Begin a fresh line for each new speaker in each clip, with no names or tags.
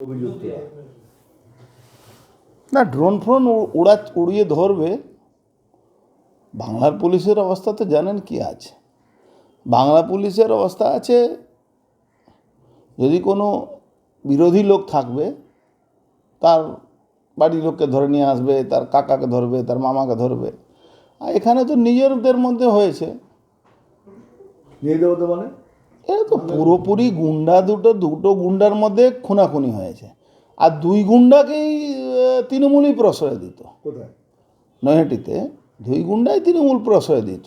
অভিযুক্তরা
না, ড্রোন ফ্রোন উড়িয়ে ধরবে। বাংলার পুলিশের অবস্থা তো জানেন কি আছে। বাংলা পুলিশের অবস্থা আছে, যদি কোনো বিরোধী লোক থাকবে তার বাড়ির লোককে ধরে নিয়ে আসবে, তার কাকাকে ধরবে, তার মামাকে ধরবে। আর এখানে তো নিজেদের মধ্যে হয়েছে।
নিয়ে দেবো তো মানে
এটা তো পুরোপুরি গুন্ডা, দুটো গুন্ডার মধ্যে খুনাখুনি হয়েছে। আর দুই গুন্ডাকেই তৃণমূলই প্রশ্রয় দিত।
কোথায়?
নৈহাটিতে দুই গুন্ডাই তৃণমূল প্রশ্রয় দিত।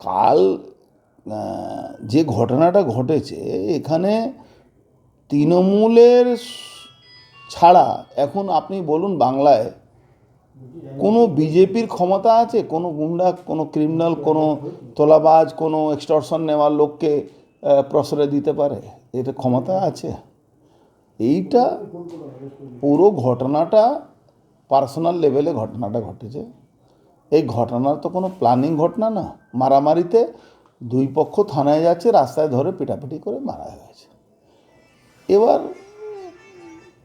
কাল যে ঘটনাটা ঘটেছে, এখানে তৃণমূলের ছাড়া এখন আপনি বলুন বাংলায় কোনো বিজেপির ক্ষমতা আছে কোনো গুন্ডা, কোনো ক্রিমিনাল, কোনো তোলাবাজ, কোনো এক্সটর্শন নেওয়ার লোককে প্রশ্রয় দিতে পারে? এটা ক্ষমতা আছে? এইটা পুরো ঘটনাটা পার্সোনাল লেভেলে ঘটনাটা ঘটেছে। এই ঘটনার তো কোনো প্ল্যানিং ঘটনা না। মারামারিতে দুই পক্ষ থানায় যাচ্ছে, রাস্তায় ধরে পিটাপিটি করে মারা হয়েছে। এবার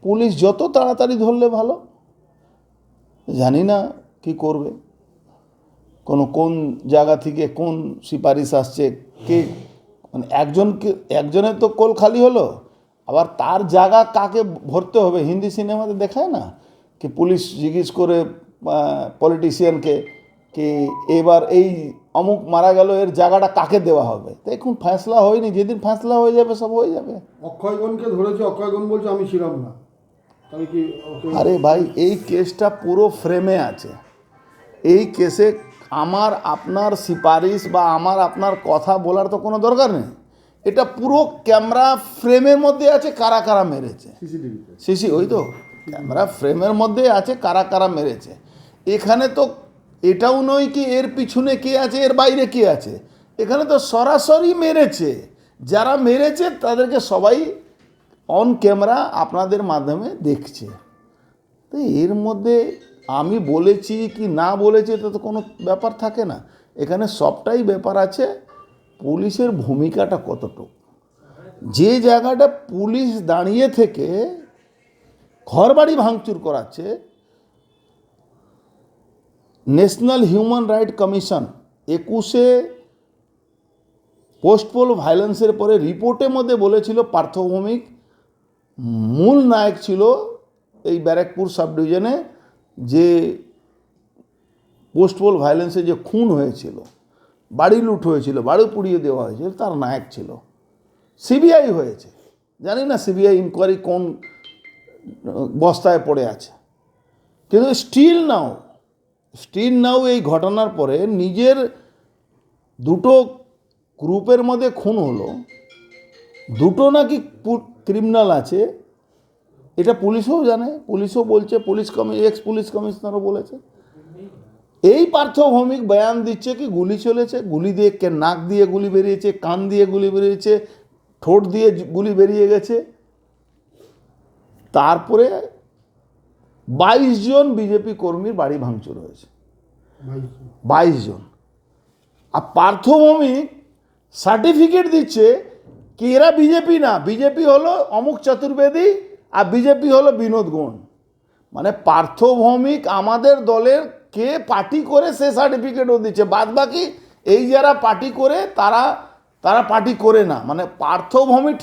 পুলিশ যত তাড়াতাড়ি ধরলে ভালো। জানি না কি করবে, কোন জায়গা থেকে কোন সুপারিশ আসছে, কে মানে একজনের তো কোল খালি হলো, আবার তার জায়গা কাকে ভরতে হবে। হিন্দি সিনেমাতে দেখায় না কি পুলিশ জিজ্ঞেস করে পলিটিশিয়ানকে কি এবার এই অমুক মারা গেল, এর জায়গাটা কাকে দেওয়া হবে। তো এখন ফ্যাসলা হয়নি, যেদিন ফ্যাসলা হয়ে যাবে সব হয়ে যাবে।
অক্ষয়গণকে ধরেছে, অক্ষয়গণ বলছে আমি ছিলাম না। তাহলে কি
আরে ভাই, এই কেসটা পুরো ফ্রেমে আছে। এই কেসে আমার আপনার সুপারিশ বা আমার আপনার কথা বলার তো কোনো দরকার নেই। এটা পুরো ক্যামেরা ফ্রেমের মধ্যে আছে কারা কারা মেরেছে।
সিসিটিভিতে
ওই তো ক্যামেরা ফ্রেমের মধ্যে আছে কারা কারা মেরেছে। এখানে তো এটাও নয় কি এর পিছনে কে আছে, এর বাইরে কে আছে। এখানে তো সরাসরি মেরেছে। যারা মেরেছে তাদেরকে সবাই অন ক্যামেরা আপনাদের মাধ্যমে দেখছে। তো এর মধ্যে আমি বলেছি কি না বলেছি এটা তো কোনো ব্যাপার থাকে না। এখানে সবটাই ব্যাপার আছে পুলিশের ভূমিকাটা কতটুকু। যে জায়গাটা পুলিশ দাঁড়িয়ে থেকে ঘরবাড়ি ভাঙচুর করাচ্ছে, ন্যাশনাল হিউম্যান রাইট কমিশন 21-এ পোস্টপোল ভায়োলেন্সের পরে রিপোর্টের মধ্যে বলেছিল পার্থ ভৌমিক মূল নায়ক ছিল এই ব্যারাকপুর সাব ডিভিশনে। যে পোস্টপোল ভায়োলেন্সে যে খুন হয়েছিল, বাড়ি লুট হয়েছিল, বাড়ি পুড়িয়ে দেওয়া হয়েছিল, তার নায়ক ছিল। সিবিআই হয়েছে, জানি না সিবিআই ইনকোয়ারি কোন বস্তায় পড়ে আছে। কিন্তু স্টিল নাও এই ঘটনার পরে নিজের দুটো গ্রুপের মধ্যে খুন হলো, দুটো নাকি ক্রিমিনাল আছে। এটা পুলিশও জানে, পুলিশও বলছে, এক্স পুলিশ কমিশনারও বলেছে। এই পার্থ ভৌমিক বয়ান দিচ্ছে কি গুলি চলেছে, গুলি দিয়ে নাক দিয়ে গুলি বেরিয়েছে, কান দিয়ে গুলি বেরিয়েছে, ঠোঁট দিয়ে গুলি বেরিয়ে গেছে। তারপরে 22 জন বিজেপি কর্মীর বাড়ি ভাঙচুর হয়েছে, 22 জন। আর পার্থ ভৌমিক সার্টিফিকেট দিচ্ছে কি এরা বিজেপি না, বিজেপি হলো অমুক চতুর্বেদী আর বিজেপি হলো বিনোদ গোন। মানে পার্থ ভৌমিক আমাদের দলের কে পার্টি করে সে সার্টিফিকেটও দিচ্ছে, বাদ বাকি এই যারা পার্টি করে তারা পার্টি করে না। মানে পার্থ ভৌমিক